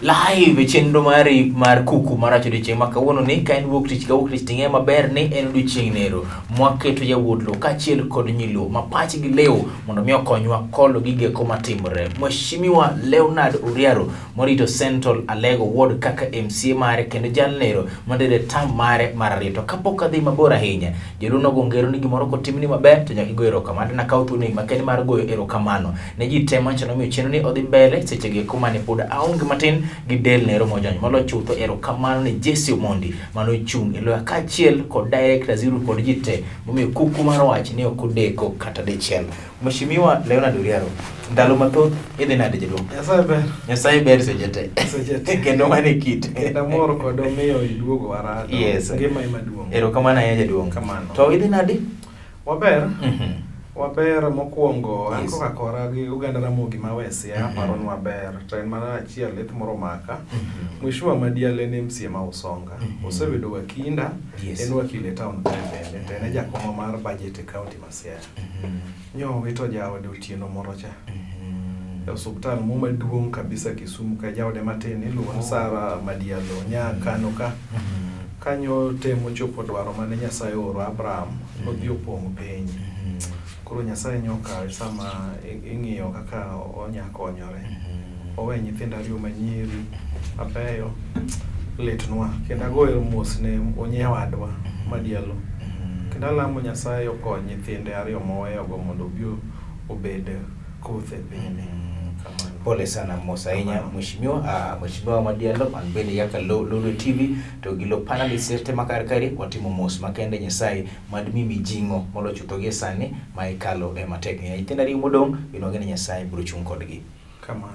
live chenro mari mar kuku maracho de chema kawuono ni ka en wuok tich tinge maber ni en odiochieng' nero mwaketo yawuotlo kachiel kod nyilo mapach gi leo mondo mi okonywa kolo gige ko matimore. Mheshimiwa Leonard Uriaro morito Central Alego Ward kaka MCA mare kendo jalnero mandede tam mare mararito kapok adhi mabor ahinya joluno gongero ni gimoro kotimni maber to nyaka igoyo erokamano na kaw thuolo makende mar goyo erokamano ne ji te manchano mi chenro ni odhi mbele seche gi kuma ne pod aonge matin gi del nero mojony molo chutho erokamano ni Jesse Omondi mano chung e loya kachiel kod director Zero kod ji te momiyo kuku mar wach ni ok odeko kata dichiel. Mheshimiwa Leonard Uriaro, ndalo mathoth idhi nade jaduong'? Nyasaye ber seche te. Kendo mane kit. Namor kod omiyo iduogo warado. Yes. Ngima ima duong'. Erokamano ahinya jaduong'. Kamano. To idhi nade? Waber. Waber mokwongo an koka kora gi oganda Ramogi ma Wesia paro ni waber to en mana achiel lith moro maka Mheshimiwa Madiale ne MCA ma Usonga osebedo wakinda en wakil e town bende to en jakom mar budget e county ma Siaya nyo wito jaode Otieno moro cha e osuptal mo maduong' kabisa Kisumu ka jaode matin iluongo Sara Madialo nyakano ka kanyo temo chopo dwaro mane Nyasaye oro Abraham odhi opong'o piny koro Nyasaye nyoka sama ing'iyo kaka onyakonyore owe nyithindo ariyo manyiri mabeyo litnwa kendo agoyo mos ne onyewadwa Madialo kendo alamo Nyasaye okony nyithinde ariyo moweyogo mondo obi obed kothe piny. Pole sana mosa inya Mheshimiwa Madialo an bende yaka Lolo TV to gilo panelists te makar watimo mos makende Nyasaye mad mimi jingo molo chutho gi sani ma ikalo e matek ni itenda ri modong inogene Nyasaye biro chung kodgi. Kamano.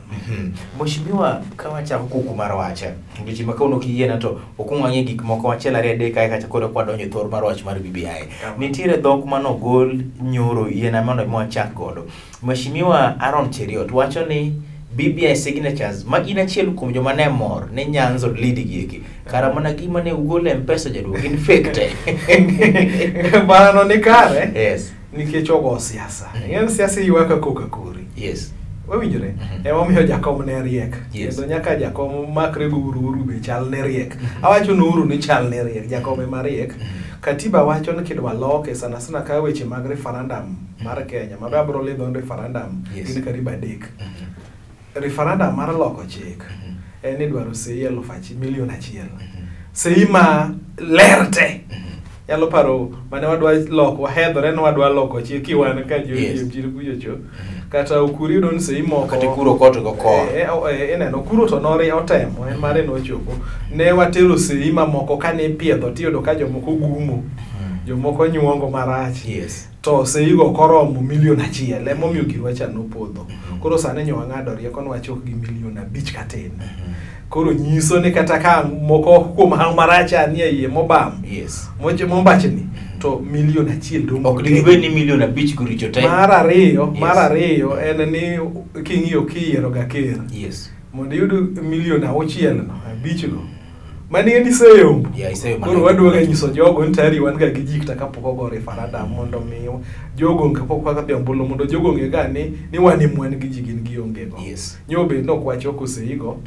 Mheshimiwa kama cha kuku mar wacha ngichi makauno kiyiena to okung'anye gik moko achiel ariyo adek kacha kod kwadonjo thor mar wach mar BBI. Nitiere dhok mano gol nyoro yiena mondo mwachak godo. Mheshimiwa Aaron Cheriot wacho ni BBI signatures ma in achiel kuom joma ne mor ne Nyanza lead gieki kara mana gima ne ugol M-Pesa jaduong' in fake Bano ni kare yes nikech ogo siasa en siasa ywaka koka kori yes wawinjore emomiyo jakom ne riek yes. Kendo nyaka jakom makre go uru be chal ne riek awacho no uru ni chal ne riek jakom e mariek katiba wacho ni kidwa loke sana ka weche mag referendum mar Kenya mabe abro lidho referendum gin karibu adek referendum mar loko chik en idwaro sei 1,000 milion achiel sei ma lerte nyalo paro mane wadwa loko wahedhore no wadwa loko chik kiwan ka jiri kuyocho kata ukuri don sei moko kata kuro koto go ko eneno kuro to nori otemo en mare no chopo ne watero sei ma moko kane piedho tiyudo ka jomoko gumo jomoko nyuongo marach yes to sei go koromo milion achiel emomiyo girwacha no podho koro sane nyo ng'ado rieko no wachok gi milion 5 katin koro nyiso ni kata ka moko kuom maracha ni e mobam yes moje mombachni to milion achiel dong ok digibed ni milion 5 kuricho time mar ariyo en ni king'iyo kiyiero ga ker yes mondo yud milion 6 no 5 go mani ni seyo koro wadwoga nyiso jogo ntari wan ga gi jik ta kapok ogo referendum mondo mi jogo kapok ka piambulo mondo jogo nge ga ni wani mwan gi jigin gi onge go yes nyobe no kwachoko seigo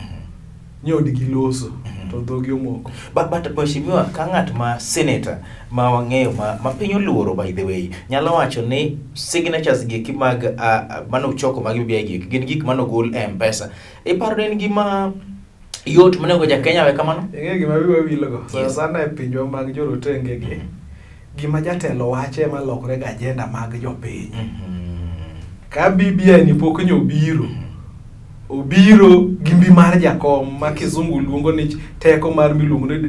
nyodi gi loso to dhogi omoko but Mheshimiwa ka ng'at ma senator ma wang'eyo ma piny oluoro by the way nyalo wacho ni signatures gi mag mano choko mag BBI gi gin gik mano gol M-Pesa iparo en gima yot monego ja Kenya we kamano gima wiwawilogo sana e pinjwa mag jorotenge gi gima jatelo wache ma lokore ga agenda mag jopiny ka BBI ni pok obiro gimbi mar jakom ma kizungu luongo ni teko mar miluongo ni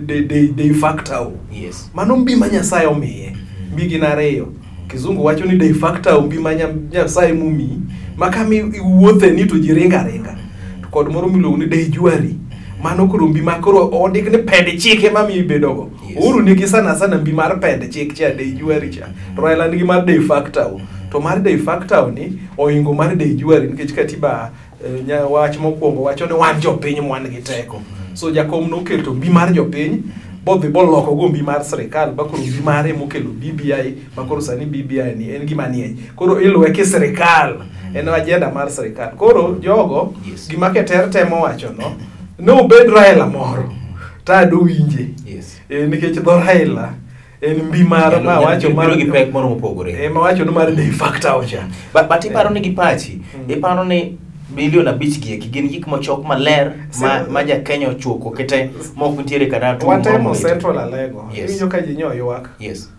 de facto yes mano mbi ma Nyasaye omiye mbi gin ariyo kizungu wacho ni de facto mbi ma Nyasaye mumi makami wuothe ni to jiringa kod moro miluongo ni de jwari mano koro mbi makoro odik ni ped chike ma mi bedogo uru nigi sana mbi mar ped chik cha de jwari cha to Raila nigi mar de facto to mar de facto ni oingo mar de jwari nikech katiba wach mokwongo wacho ni wan jopiny mwan gi teko so jakom noketo mbi mar jopiny bodhi boloko go mbi mar sirikal bakoro mbi mare mokelo BBI bakoro sani BBI ni en gima nie koro iluwe ki sirikal en agenda mar sirikal koro jogo gima keter temo wacho no no bed Raila moro ta do winje yes nikech dho Raila en mbi mar ma wacho mar gi pek moro mopogore ma wacho no mar de facto cha but iparo ni gipachi iparo ni bilion 5 gi gin gik mochok maler ma ja Kenya ochuko kete mok nitiere kada tu watemo central alego yes. Inyo ka ji nyo ywak yes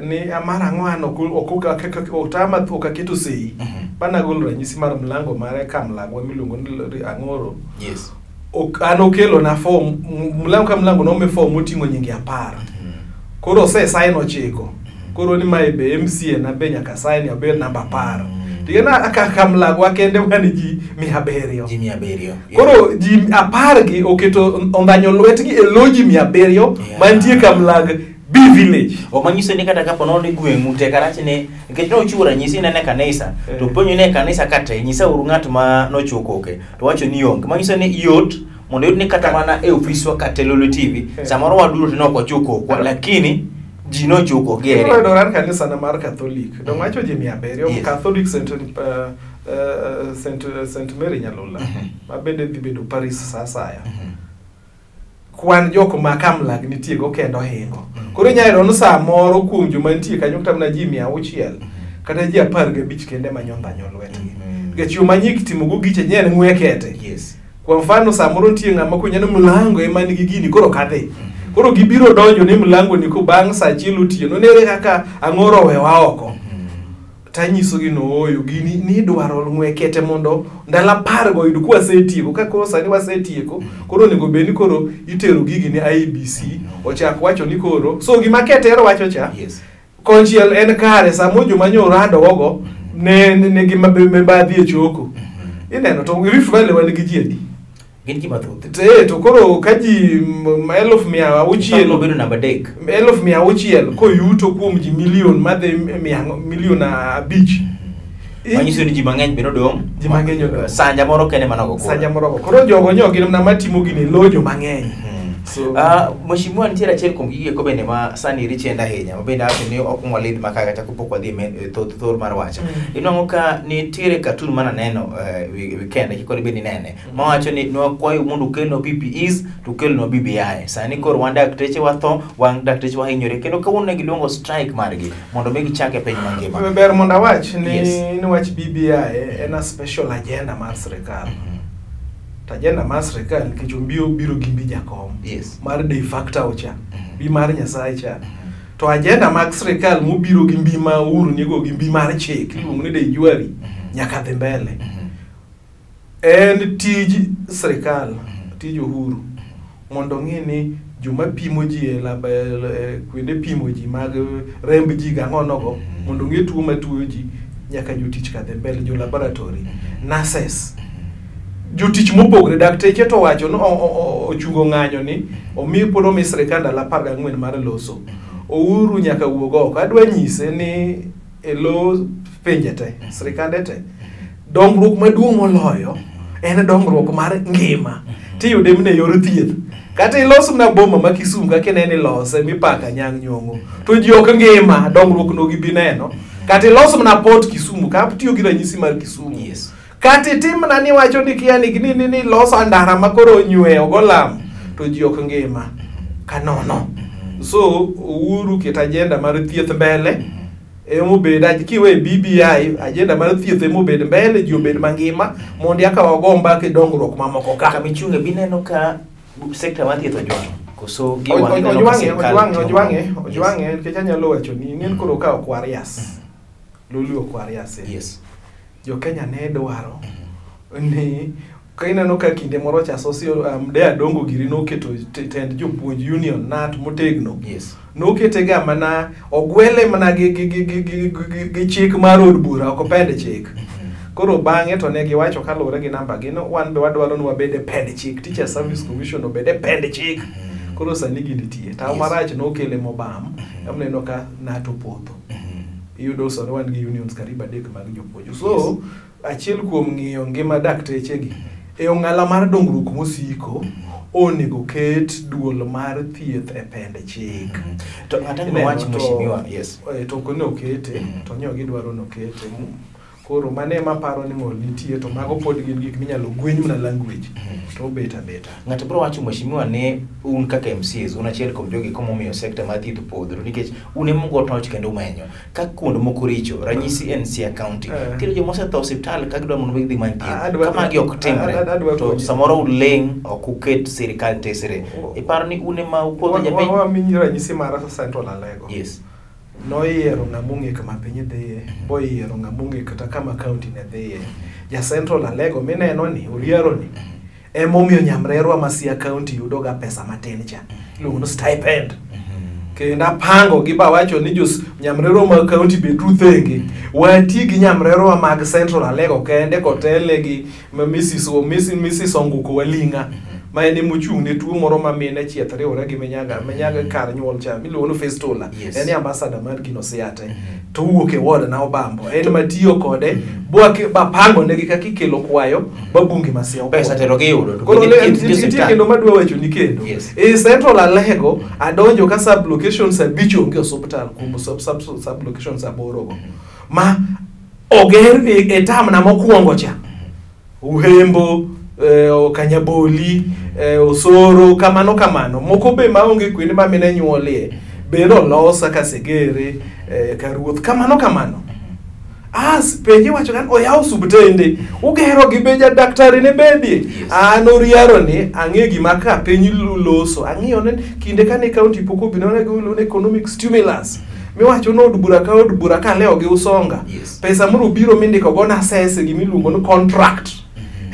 ni amara ngwano okuka otama thuka keto sei bana gol ranyisi mar mlango mare kamlagwa miluongo ni Ang'oro yes an okelo na form mlango ka mlango no me form motingo nyingi 10 koro se sign ochiko koro ni mai be MCA na be nyaka sign ya be namba 10 tigena aka mlango akende wani ji 700 koro ji 10 gi oketo ondanyo lwetgi e loji 700 mantie kamlag B village o manyiso ni kata kapo nono gweng'u te karach ne nikech no chiwo ranyisi ne kanisa to ponyo ne kanisa kata nyisa uru ng'at ma nochukoke to wacho ni onge manyiso ni yot mondo yud ni kata mana e ofiswa Katelolo TV samoro waduto to nok ochukokwa lakini ji no chuko gere no doran kanisa na mar Catholic don wacho ji 700 Catholic St Mary Nyalula mabende dhi bedo Paris sasaya kwan joko makamlag nitie go kendo hingo koro nyalo no saa moro kuom joma nitie kanyo kata na ji 600 kata ji 15 kende manyonda nyolwetgi nikech yo manyik timo go giche nyen ngwekete yes kwa mfano saa moro nitie ng'ama kunyano mlango ema nigi gini koro kadhi koro gibiro donjo ni mlango niko bang' saa achiel otieno nere kaka Ang'oro wewa oko tanyiso gi no oyo gini ni dwaro ngwekete mondo ndala 10 go yudo kwa setieko ka koro sani wasetieko koro nego beni koro itero gigi ni IBC ochak wacho ni koro so gima ketero wacho cha yes konchiel en kare samojo manyo rado ogo ne gima be badhi e choko ineno to Rift Valley wan gi jiedi gin ki mathoth to koro kaji 1,600 no bedo namba 3 1,600 ko yuto kuom ji milion madhe milion 5 manyiso ni ji mang'eny beno dong ji mang'eny sanja moro kene manoko sanja moro koro jogo nyo gin na matimo gini lojo mang'eny so mheshimiwa nitiere achiel kuom gige ko bende ma sani richenda ahinya mabende acho ni ok mwalid makaga ta kupok wadhi thor mar wacha inwango ka nitiere cartoon mana neno weekend kikore bende nene ma wacho ni nokwayo mondo kelno PPEs to kelno BBI sani kor wan dakteche watho wan dakteche wahinyore kendo kawuono ne giluongo strike margi mondo me gichake piny mangima ber mondo awach ni wach BBI en a special agenda mar sirikal tajenda mar sirikal nikech biro gimbi jakom yes mar de facto cha bi mar Nyasaye cha to agenda mag sirikal mobiro gi mbi ma uru nigo gi mbi mar chik iluongo ni de juari nyaka dhi mbele en tij sirikal tij uhuru mondo ng'e ni joma pimo ji e lab kwende pimo ji mag remb ji gang'onogo mondo ng'e tuo matuo ji nyaka jotich ka dhi mbele jo laboratory nurses jotich mopogre dakteche to wacho no ochungo ng'anyo ni omi podo mi sirikal 14 mar loso ouru nyaka wuogo oko adwa nyise ni elo pinje te sirikande te dongruok maduong' moloyo en dongruok mar ngima tiyude mne yor thieth kata iloso na boma ma Kisumu kaka nene lose mipaka nyang' nyong'o to ji ok ngima dongruok no gibi neno kata iloso na port Kisumu ka tiyo gi ranyisi mar Kisumu yes kati tim na ni wacho ni kiani ni loso ndara makoro nyweyo golam to ji ok ngima kanono so uhuru ket agenda mar thieth mbele emobeda kiwe BBI agenda mar thieth emobed mbele ji obed mangima mondo aka wagomba ke dongruok mamoko ka michunge bineno ka sekta mar thieth ojwang koso gi ojwang'e nikech anyalo wacho ni ng'en koro ka okwarias lulu okwarias yes jo Kenya ne dwaro ni kainano ka kinde moro cha socio de adongo giri no keto tend jopuonj union nat motegno yes no ketega mana ogwele mana gi chik mar od bura ok pend chik koro bang'e to ne giwacho kalure gi namba gi no wan be wadwaro ni wabede pend chik Teacher Service Commission obede pend chik koro sani ginitie taw marach no kele mobam amneno ka nato potho iyudo so wan gi unions kariba 3 mag jopuonj so achiel kuom ng'iyo ngima dakteche gi e ong'ala mar dongruok mosiko onego ket duol mar thieth e pende chik to atang wach mheshimiwa yes to kono kete to nyo gidwaro no kete Koro mane ma paro ni ng'ol nitie to mago pod gin gik minyalo gweny mana language to beta. Ng'ato bro wacho mheshimiwa ne un kaka MCAs un achiel kuom jogi komomiyo sekta mar thieth podhro nikech un emo toch kendo menyo ka kuond moko richo ranyisi en Siaya County kendo joma osetho osiptal ka gidwa mondo gidhi many thieth kama gi ok timre to samoro uleng ok uket sirikal tesre iparo ni un ema upodho japiny wamiyi ranyisi mar Central Alego. Yes. Noyiero ng'amung'e kama piny dhiye, boyiero ng'amung'e kata kama kaunti ne dhiye. Ja Central Alego mineno ni, Uriaro ni, emomiyo nyamrerwa ma Siaya County yudoga pesa matin cha. Iluongo stipend. Kendo apango gi bawacho ni nyamrerwa mag kaunti bedru thenge. Wati gi nyamrerwa mag Central Alego kende kotele gi Mrs. Onguko Walinga. Ma ene mochung' ne tuo moro ma mine chieth riwore gi minyaga kar nyuol cha miluongo fistula. En ambassador mar gino Siate. To wuok e ward na Obambo. En matiyo kode bapango negi kaka ikelo kwayo babunge ma Siaya. Pesa tero gi yudo. Koro kendo madwa wacho ni kendo. E Central Alego adonjo ka sub locations abich onge hospital kuom sub locations aboro go. Ma oger e tam na mokwongo cha. Uhembo Kanyaboli, Osoro, kamano moko be maonge kwende ma mine nyuolie bendo losa kasegere karuoth kamano penje wacho kan oyaw subtende ugero gi beja daktari ne bedie an Uriaro ni ang'e gima ka piny loso ang'iyo ne kinde kane county poko binone gi economic stimulus miwacho no od bura ka leo gi usonga pesa moro biro mindiko go na sese gimiluongo no contract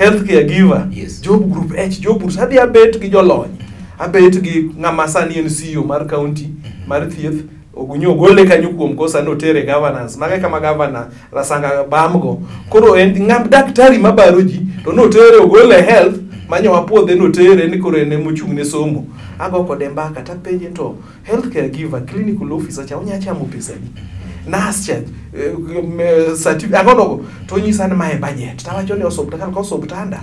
healthcare giver, job group H, job groups, hadi abet gi jolony, abet gi ng'ama sani en CEO mar county, mar thieth, ogunyo gole kanyo kuom kosa notere governance, mage kama governor Rasanga Bamgo, koro en ng'am daktari mabaro ji, to notere ogole health, manyo wapuodhe notere ni koro ene mochung' ne somo. Ago kode mbaka ta penje to healthcare giver, clinical officer cha onyachamo pesa ni. Nurse certificate agono to nyisa ni mae budget tawacho ni osuptal ka osuptanda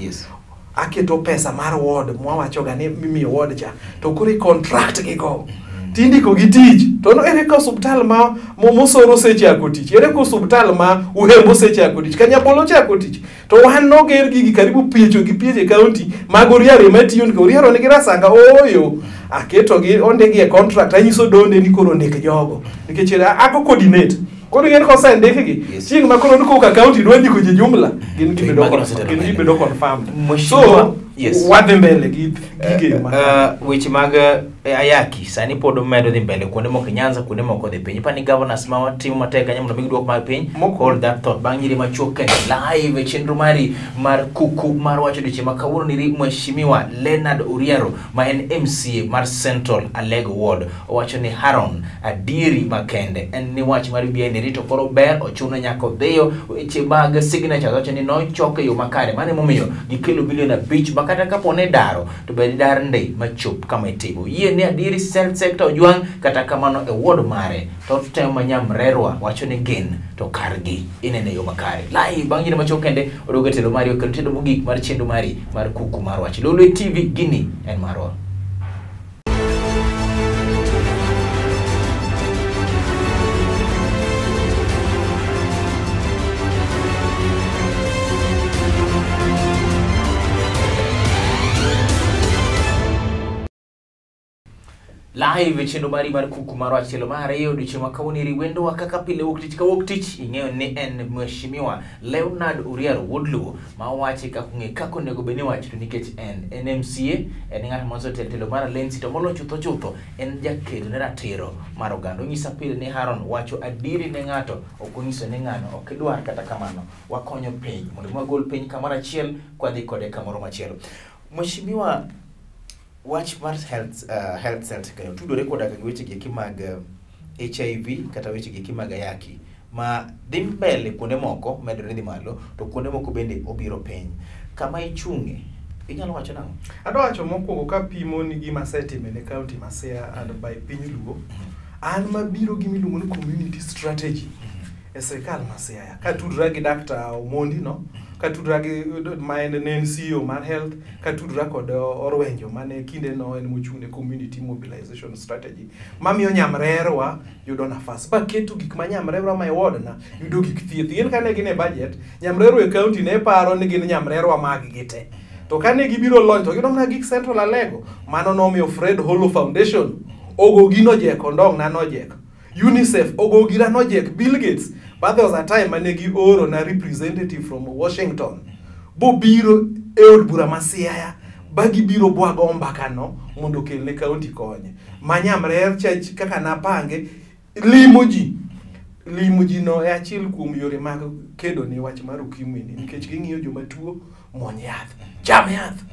aketo pesa mar ward mwawacho ga ni mimiyo ward cha to kuri contract gigo tindiko gi tich to no ere ka osuptal ma mosoro seche akotich ere ka osuptal ma uhembo seche akotich Kanyabolo cha akotich to wan no ger gi karibu piecho gi pieche county mag Uriaro matiyo ni Uriaro ni Rasanga oyo aketo gi onde gi contract anyiso donde ni koro ndike jogo nikech ako coordinate koro yen ko send gi ching ma koro ndiko ka county dwani ko jumla gin gibedo confirmed so wadhi mbele gi gige weche mag ayaki sani pod medo dhi mbele kuonde moko Nyanza kuonde moko dhi piny pani governors ma timo matek anyamo mi duok mag piny hold that thought bang nyiri machuok live chenro mari mar kuku mar wacho diche makawuono ni mheshimiwa Leonard Uriaro ma en MCA mar Central Alego Ward owacho ni Haron adiri makende en ni wach mar bien rito koro ber ochuno nyako dhiyo weche mag signature wacho ni no choke yo makare mane momiyo gikelo bilion 5 kata kapone daro to bed dar ndei machop kama itimo yie ne adiri health sector ojwang kata kamano e ward mare to tem manyamrerwa wacho ni gen to kargi inene yo makare live bangine machop kende odogo telo mari okelo mogik mar chendo mari mar kuku mar wacho Lolwe TV gini en marwa live chendo mari mar kuku mar wachelo mare yo diche makawoni wendo wakaka pile wok tich ing'eyo ni en mheshimiwa Leonard Uriaro Wodluo ma wache kakung'e kako nego beni wacho nikech en MCA en ng'at monso telo mar lensi to molo chutho en jakedo ne ratiro mar oganda onyisa pile ni Haron wacho adiri ne ng'ato okonyiso ni ng'ano okidwar kata kamano wakonyo piny mondo magol piny kamoro achiel kwadhi kode kamoro machielo mheshimiwa watch mar health center kayo tudore koda ka weche gi mag HIV kata weche gi mag ayaki ma dhi mbele kuonde moko medore dhi malo to kuonde moko bende obiro piny kama ichunge inyalo wacho nang'o ado wacho mokwongo ka pimo ni gima setime ne county ma Siaya and by piny Luo an mabiro gi miluongo ni community strategy e sirkal ma Siaya ka tudra gi Dr. Omondi no, ka tudra gi maen ne CEO mar health, ka tudra kod Orwenjo mane kinde no en mochung'ne community mobilization strategy mamiyo nyamrerwa yudo nafas ba keto gik ma nyamrerwa ma ward na yudo gik thieth. Yen kane gin e budget nyamrerwa e county ne paro ni gin nyamrerwa mag gite, to kane gibiro launch to gido na gik Central Alego, mano nomiyo Fred Holo Foundation ogogi nojek ondong' na nojek, UNICEF ogogi na nojek, Bill Gates but there was a time mane gi oro na representative from Washington bo biro e od bura ma Siaya ba gibiro bwago mbaka no mondo kelne county konye manyamrer chach kaka napange limo ji no e achiel kuom yore mag kedo ni wach mar ukimwi ni, nikech ging'iyo joma tuo muony yath, cham yath,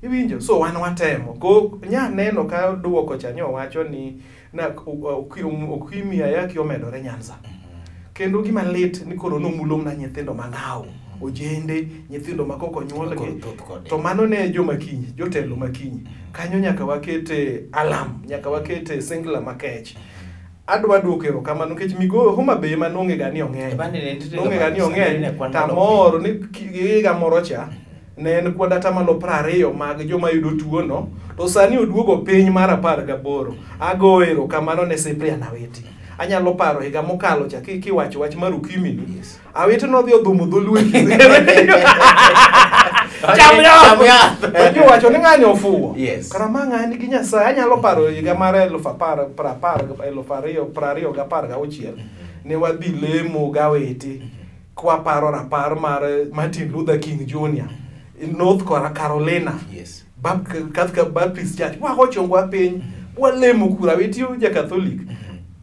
iwinjo. So wan watemo ko nya neno ka duoko cha nyo wacho ni na ukimwi ayaki omedore Nyanza, kendo gima lit ni koro nomulo na nyithindo mang'aw, ojende, nyithindo makoko nyuolgi, to mano ne joma kiny, jotelo makinyi kanyo nyaka wakete alam, nyaka wakete singla makech. Adwa duoko erokamano nikech migo Homa Bay manonge gani ong'eny, nonge gani ong'eny tamoro ni higa moro cha ne en kuonde atamalo 20 mag joma yudo tuo no, to sani oduogo piny mar 18. Ago erokamano ne Cyprian Awiti. Anyalo paro higa mokalo cha kiwacho wach mar ukimwi ni, Awiti nodhi odhumo dholuwe cham yath wacho ni ng'ani ofuwo kara ma ng'ani gi Nyasaye. Anyalo paro higa mar 2016 ne wadhi lemo gawete kwa paro rapar mar Martin Luther King Jr. in North Carolina, Baptist Church. Wago chongwa piny walemo kura wetiyo ja Catholic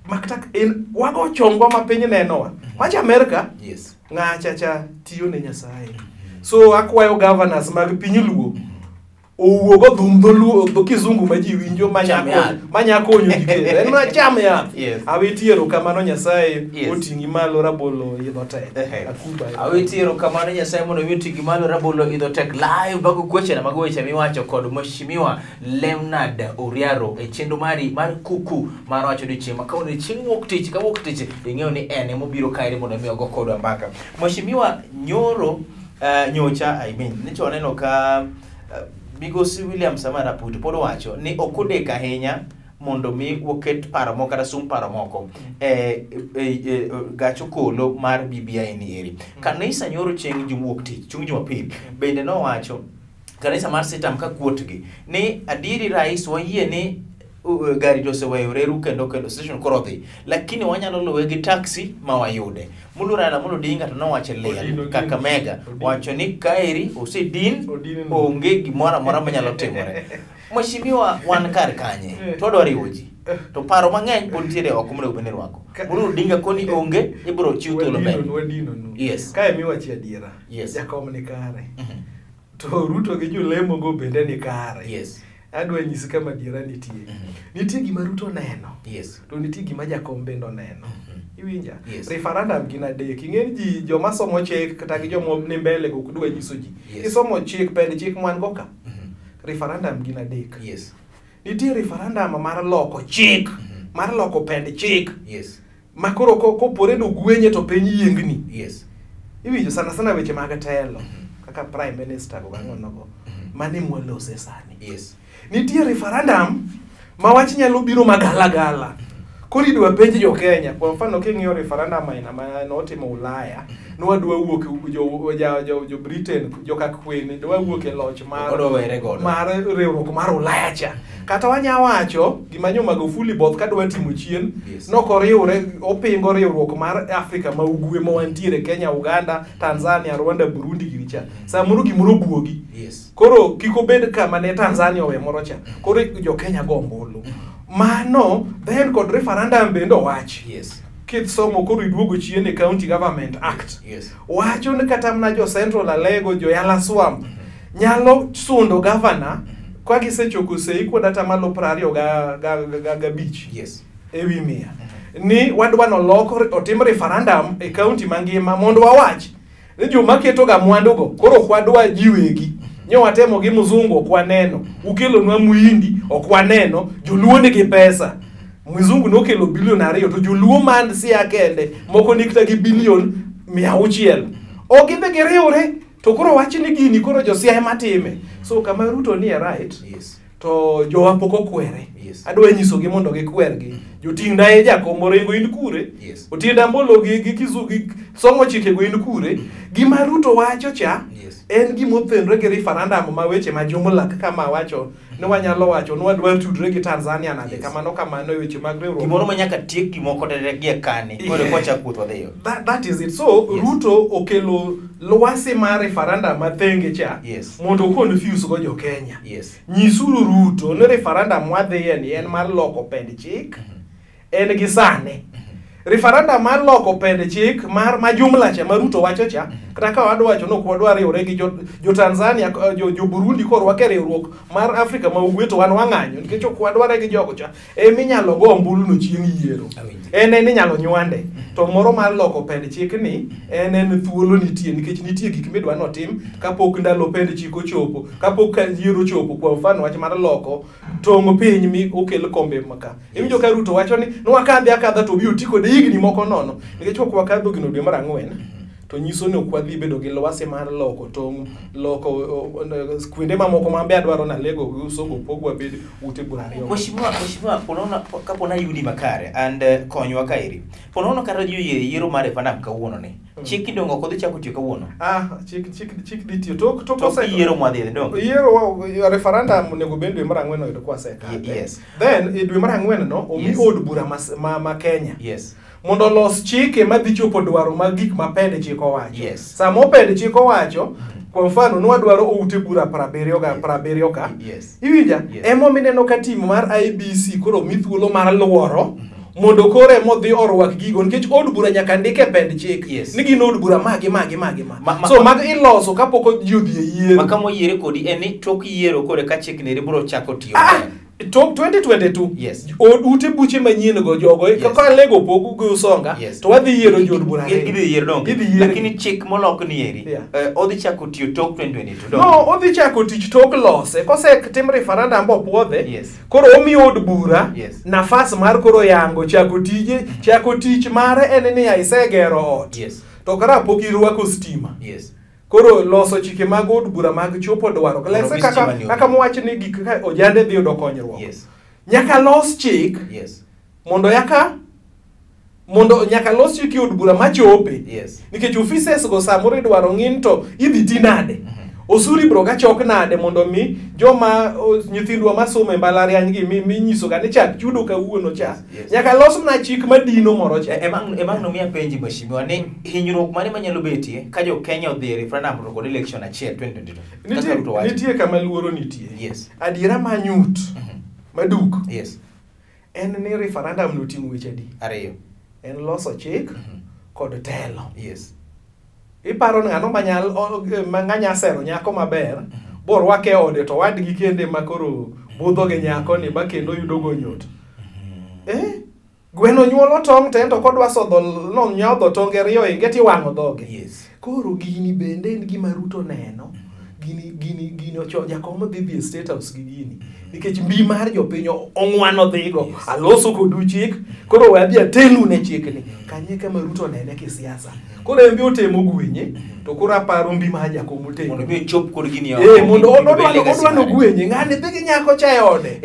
maktak en wago chongwa ma piny nenowa wacha America ng'acha cha tiyo ne Nyasaye. So akwayo governors mag piny Luo owuogo dhum dholuo kizungu ma ji winjo manyakonyo gikelo en ma cham yath. Awiti erokamano Nyasaye oting'i malo rabolo idho tek. Awiti erokamano Nyasaye mondo oting'i malo rabolo idho tek. Live bago kweche na magoweche miwacho kod Mheshimiwa Leonard Oriaro e chendo mari mar kuku mar wacho ni chieng' makawo ni chieng' wuok tich ka wuok tich ing'eyo ni en mobiro kaire mondo mi ogo kodwa mbaka. Mheshimiwa nyoro nyocha nicho neno ka Migosi William Samoei Ruto pod wacho ni okudek ahinya mondo mi woket paro moko kata sum paro moko gacho kolo mar BBI ni eri. Kanisa nyoro chieng' jumuok tich chung' Jumapil bende no wacho kanisa mar Sitam ka kuotgi ni adiri rais wayie ni gari doseweyo reru kendo station korodhi, lakini wanyalo luwe gi taxi ma wayude. Mulurana muludinga to nowacho liel Kakamega wacho ni kaeri osedin onge gimoro amora manyalo timore. Mheshimiwa wan kar kanye to dwaro ji to paro mang'eny pod tiere oko mondo obene rwako. Muludinga koni onge ibro chiw thuolo mbele. Yes. Kae miwachi adiera. Jakom ni kare. To Ruto gi jolemo go bende ni kare. Yes. Adwa nyisi kama diera nitie gima Ruto neno, to nitie gima Jakom bende neno. Iwinja? Referendum gin adek. Ing'en ji joma somo chik kata gi joma ni mbele go kudwa nyiso ji. Isomo chik pend chik mwan go ka. Referendum gin adek. Nitie referendum mar loko chik, mar loko pend chik. Makoro kopore no gwenye to piny yiengni. Iwinjo sana weche mag telo kaka prime minister go gang'ono go mane mwalose sani. Nitie referendum ma wach nyalo biro magala. Kori dwa penj jo Kenya, kwa mfano king'iyo referendum aina ma notimo Ulaya, nwadwa wuok jo Britain, jo Queen, dwa wuok e loch mar riwruok mar Ulaya cha. Kata wanyawacho gima nyo Magufuli both kadwa timo chien, nokoriwre opingo riwruok mar Afrika ma ugwe ma wantiere Kenya, Uganda, Tanzania, Rwanda, Burundi giricha. Samuru gimoro buogi. Koro kiko bed kama ne Tanzania owe moro cha. Koro jo Kenya go ombulu. Mano then kod referendum bendo wach. Kit somo koro iduogo chien e County Government Act. Wacho ni kata mna jo Central Alego, jo Yala Swamp nyalo sundo governor kwa gisechoko sei kwa data malo 20 ga beach. Ewi mia. Ni wadwa no loko otim referendum e county mangima mondo wawach ni joma keto ga mwandu go koro kwadwa jiwegi. Nyo watemo gi muzungu kwa neno, ukelo nwa muhindi okwa neno, joluo nigi pesa. mzungu nokelo bilion 2 to joluo man sia kende moko nikta gi bilion 600 ogidhe giriwre to koro wach ni gini koro josiaya matime so kama Ruto ni right to jowa pok okwere adwa nyiso gi mondo gikwergi joting dae jakom orengo in kure otienda mbolo gi kizugi somo chike go in kure gima Ruto wacho cha en gima othenre gi referendum ma weche ma jumla kama wacho ne wanyalo wacho ne wadwar tudre gi Tanzania nade kamano weche mag riwruok gimoro manyaka tiek gimoko te gie kani kore kocha kuthwa dhiyo that is it so Ruto okelo lwasi mar referendum mathenge cha mondo confuse go jo Kenya nyisuru Ruto ne referendum wadhiye ni en mar loko pend chik en gi sane referendum mar loko pend chik mar jumla cha Ruto wacho cha kata ka wadwacho no kwadwa riwre gi jo Tanzania jo Burundi korwa ke riwruok mar Afrika ma ugwe to wan wang'anyo nikech ok wadware gi jogo cha minyalo go ombulu no chieng' yiero en inyalo nywande to moro mar loko pend chik ni en thuolo nitie nikech nitie gik midwa no tim kapok ndalo pend chik ochopo kapok yiero chopo kwa mfano wach mar loko tong' piny mi okel kombe maka imjo ka Ruto wacho ni akadha to biyo tiko de higni moko nono nikech ok wakadho gino dwe mar 4 to nyiso ni ok wadhi bedo gi lwasi mar loko tong' loko kwinde mamoko mambe adwaro na lego usogo pogwa bed ute burario mheshimiwa ponaona kapona yudi makare and konywa kairi ponaona kata yiero mar referendum kawuono ni chiki dongo kodhi chako tiyo kawuono chik ditio to yiero mwadhi dongo yiero referendum nego bed dwe mar 4 oyudo kwa seka then dwe mar 4 no omi od bura ma Kenya mondo los chike madhi chopo dwaro mag gik ma pende chiko wacho samo pende chiko wacho kwa mfano nwadwaro ute bura 70 ka iwinja emo mineno ka timu mar IBC koro mithuolo mar luoro mondo kore modhi orwak gigo nikech od bura nyaka ndike pend chik ni gin od bura magi so mag iloso kapok jodhi yiero makamo yiere kodi eni tok yiero kore ka chik ne biro chako tiyo Top 2022 ute buche manyien go jogo kaka lego pogu go songa to wadhi yiero jod bura gidhi yiero dongo lakini chik molok ni eri odhi chako tiyo tok 2022 no odhi chako tich tok lose kose tim referendum opuodhe koro omi od bura nafas mar koro yango chako tich mare en ni isegero ot to kara pok irwako stima koro loso chike mag od bura mag chopo dwaro klese kaka mwach ni gik ka ojande dhi yudo konyruok nyaka los chik mondo nyaka los chik od bura machope nikech offices go samoro idwaro ng'in to idhi tinade osuri bro ga chok nade mondo mi joma nyithindwa masomo e mbalariany gi mi nyiso ga ni chak chudo kawuono cha nyaka los na chik madino moro cha emang no mia penji mheshimiwa ni hinyruok mane manyalo betie ka jo Kenya odhi referendum to kod election achiel 2022 nitie kama luoro nitie adiera manyut maduk en ni referendum no timo weche di ariyo en loso chik kod telo iparo ng'ano mang'anya sero nyako maber borwake ode to wadgi kende makoro budho gi nyako ni ba kendo yudo gonyot gweno nyuolo tong' tento kodwa sodho no nyodho tonge riyo ingeti wang'o dhoge koro gini bende en gima Ruto neno gini ocho jakom dhi state house gi gini nikech mbi mar jopiny ong'wano dhigo aloso kodu chik koro wadhi atelu ne chik ni kanye kama Ruto nene kisiasa koro embi otemo gwenye to koro aparo mbi mar jakom otemo mondo bi chop kod gini mondo odwano gwenye ng'ani dhi gi nyako cha e ode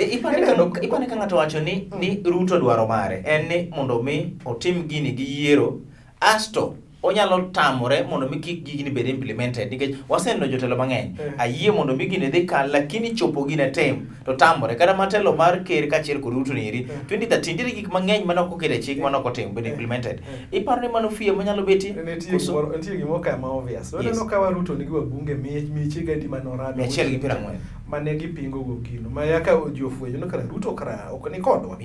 ipane ka ng'ato wacho ni Ruto dwaro mare en ni mondo mi otim gini gi yiero asto onyalo tamore mondo mi kik gini bed implemented nikech waseneno jotelo mang'eny ayie mondo mi gini dhi kal lakini chopo gine tem to tamore kada matelo mar ker kachiel kod Ruto neri 2013 ndiri gik mang'eny manoko okete chik manoko tem bed implemented iparo ni mano fie manyalo beti nitie gimo kama obvious no ka Ruto nigi wabunge miche gadi manorado 140 mane gipingo go gino ma yaka jofwenyo no kara Ruto kara ok ni kodwa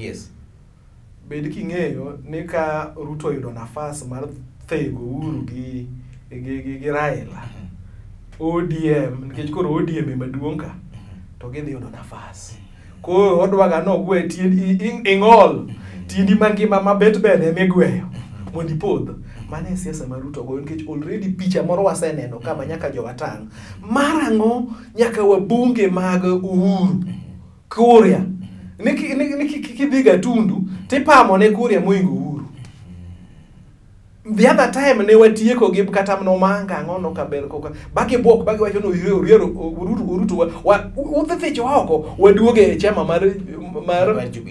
bed king'eyo ni ka Ruto yudo nafas mar thego Uhuru gi Raila ODM nikech koro ODM maduong' ka to gidhi yudo nafas koro odwaga no gwe ing'ol tindi mangima mabet bene migweyo mondo ipodh mane siasa mar Ruto go nikech already picha moro waseneno kama nyaka jowatang' marang'o nyaka wabunge mag Uhuru Kuria Kidhiga Tundu tipamo ne Kuria moingo Uhuru. The other time ne watieko gi kata mno manga ngono kaber koka baki bok baki wacho no Uriero Urutu wa uthecho oko waduoge chama mar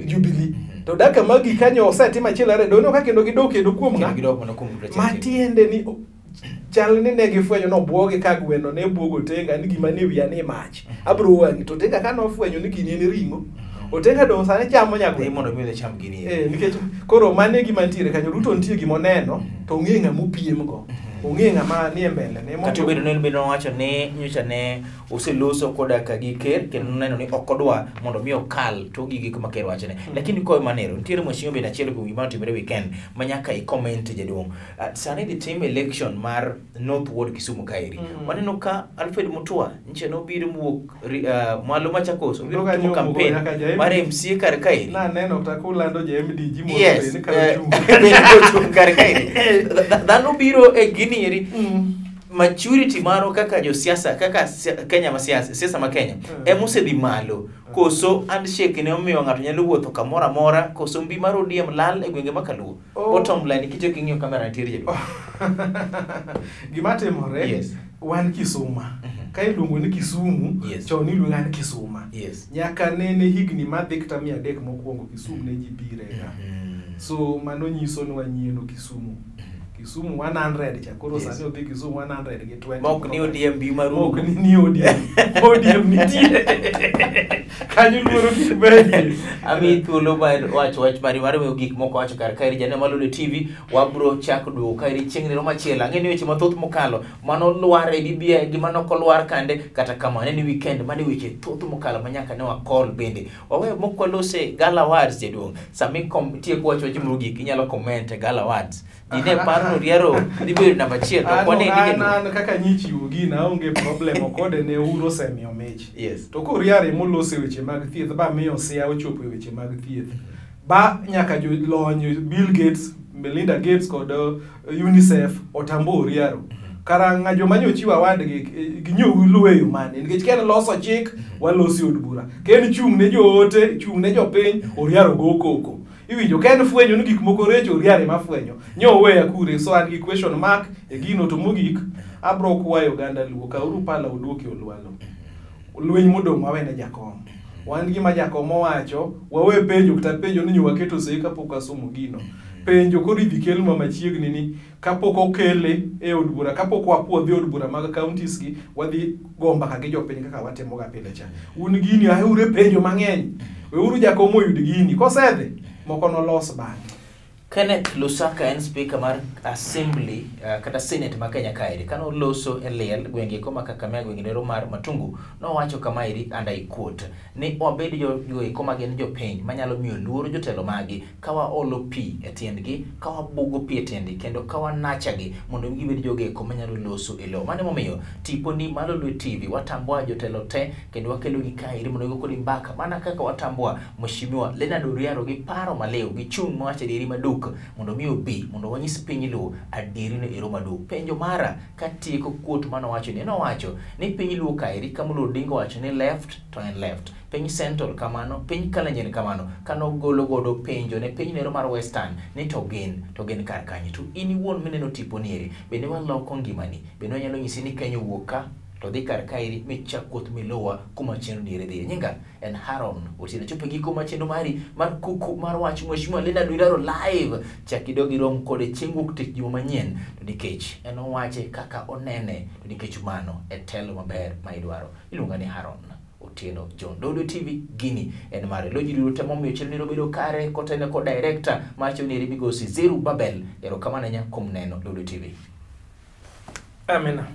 Jubilee. To daka magi kanyo osetima chilare dono ka kendo gidokedo kuom nga matiende ni chal ni ne gifwenyo no bwoge ka gweno ne bwogo tenga ni gima ne wiya ne mach abro wangi to tenga ka no fwenyo ni gini en ringo otenga do sane chamo nyako mondo mi le cham gini nikech koro mane gima ntiere kanyo Ruto ntie gima neno to ng'enga mupiem go ong'enga ma ni mbele ne kata bedo ne bedo wacho ne nyocha ne oseloso koda ka gi ker kendo neno ni okodwa mondo mi okal to gigi kuma ker wachone lakini ko manero ntiere moshinyo be achiel kuom gima timore weekend manyaka I comment jaduong sani the team election mar Northward Kisumu Kairi waneno ka Alfred Mutua nche no biro muok malo Machakos biro timo campaign mar MCA kar Kairi na neno takulando je MDG mo ni kar Kairi dhano biro e maturity maro kaka jo siasa kaka Kenya siasa ma Kenya emose di malo koso handshake ne omiyo ngato nyalo wuotho kamora mora koso mbi maro diem lal e gwenge makaluo bottom line kicho king'io kamera nitiere jedo gima timore wan Kisuma ka iluongo ni Kisumu chon iluongo ni Kisuma nyaka nene higni madhikta 300 mokwongo Kisumu ne ji birega so mano nyiso ni wanyieno Kisumu 100 cha koro sasa odhi Kisumu 100 gi 20 mok ni ODM bi maru mok ni ODM nitie kanyo luoro kibedi ami thuolo wach mari gik moko wacho kar Kairi jane malole TV wabro chak duo Kairi chiengni ro machielo ng'eni weche mathoth mokalo mano luare bibia gima no kolwar kande kata kama ne weekend mane weche thoth mokalo manyaka ne wakol bende wawe moko lose Gala Awards jedong sami tie kwacho weche gik inyalo comment Gala Awards dine paro riero dibiro namba 1 to kone an kaka nyichi ugi na onge problem kode ne uro semio mechi to ko riare molose weche mag thieth ba miyo sia ochopo weche mag thieth ba nyaka jo lony Bill Gates Melinda Gates kod UNICEF otambo riero karanga joma nyochiwa wadgi ginyo luweyo mane nikech ken loso chik walosi od bura ken chung ne joote chung ne jopiny oriaro go koko iwinjo ken fwenyo ni gik moko recho riare mafwenyo nyo weya kure so an gi question mark e gino to mogik abro kwayo ganda luo ka uru pala uduoki olwalo lweny modong awene jakom wan gi ma jakom owacho wawe penjo kata penjo ni waketo sei kapok asomo gino penjo kodi dikel mama chiegni ni kapok okele e od bura kapok wapuodhi od bura mag counties gi wadhi gomba ka gi jopiny kaka watemo ga pile cha un gini ahure penjo mang'eny weuru jakom oyud gini kosedhi moko no los bang Kenneth Lusaka en speaker mar assembly kata senate ma Kenya Kairi kano loso eliel gwenge koma Kakamega gwenge ro mar Matungu no wacho kama iri and I quote ni obed jo koma gen jo piny manyalo miyo luoro jotelo magi kawa olo pi e tiendgi kawa bugo pi e tiendgi kendo kawa nachagi mondo gibed joge koma nyalo loso elo mane momiyo tipo ni malo lwe TV watambua jotelo te kendo wakelo gi Kairi mondo gokodi mbaka mana kaka watambua mheshimiwa Leonard Uriaro gi paro maleo gi chung mwache diri maduk mondo mi obi mondo wanyis piny luo adiri ne ero madu penjo mara katieko kuot mano wacho ni no wacho ni piny luo Kairi kamulo dingo wacho ni left to en left piny central kamano piny Kalenjin kamano kano golo godo penjo ne piny nero mar western ni to gen kar kanyi to ini won meneno tipo nieri bende waloko ngimani bende wanyalo nyisi ni Kenya wuoka to dhi kar Kairi michakuoth miluwa kuma chendo niere dhi nyinga en Haron otieno chopo giko machendo mari mar kuku mar wach mheshimiwa Leonard Uriaro live chakidogi rom kode chieng' tich juma manyien to nikech en owache kaka onene to nikech mano e telo maber ma idwaro iluonga ni Haron Otieno John Dodo TV gini en mare lojiro temo miyo chenro bedo kare kotene ko director mar choniri migosi Zeru Babel ero kama nanya kom neno Dodo TV amena